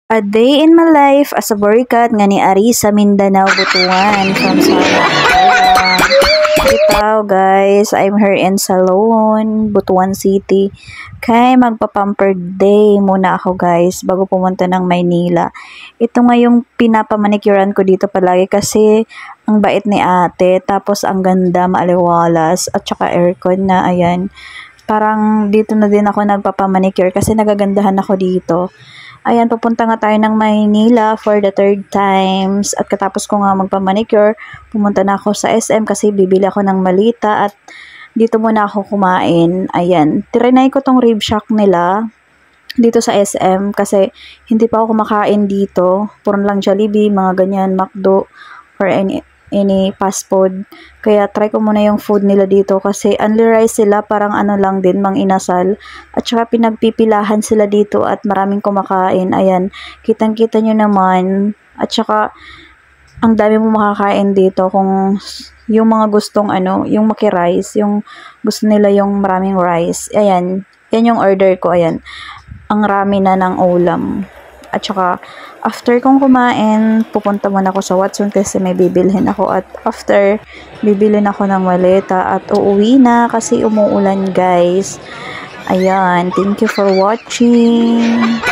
A day in my life as a burikat nga ni Ari sa Mindanao, Butuan from Sabah. Bitaw guys, I'm here in Salon, Butuan City. Kay magpa-pamper day muna ako guys bago pumunta ng Maynila. Ito nga yung pinapamanicurean ko dito palagi kasi ang bait ni ate, tapos ang ganda, maaliwalas, at saka aircon na, ayan. Parang dito na din ako nagpapamanicure kasi nagagandahan ako dito. Ayan, pupunta nga tayo ng Maynila for the 3rd times. At katapos ko nga magpa-manicure, pumunta na ako sa SM kasi bibili ako ng malita at dito muna ako kumain. Ayan, trinay ko tong rib shack nila dito sa SM kasi hindi pa ako kumakain dito. Puro lang Jollibee, mga ganyan, McDo, or any fast food. Kaya try ko muna yung food nila dito kasi only rice sila, parang ano lang din, mang inasal. At saka pinagpipilahan sila dito at maraming kumakain. Ayan, kitang-kita nyo naman. At saka ang dami mo makakain dito kung yung mga gustong yung maki-rice, yung gusto nila yung maraming rice. Ayan, yan yung order ko, ayan. Ang rami na ng ulam. At saka, after kong kumain, pupunta muna ako sa Watson kasi may bibilhin ako. At after, bibilhin ako ng maleta at uuwi na kasi umuulan guys. Ayan, thank you for watching.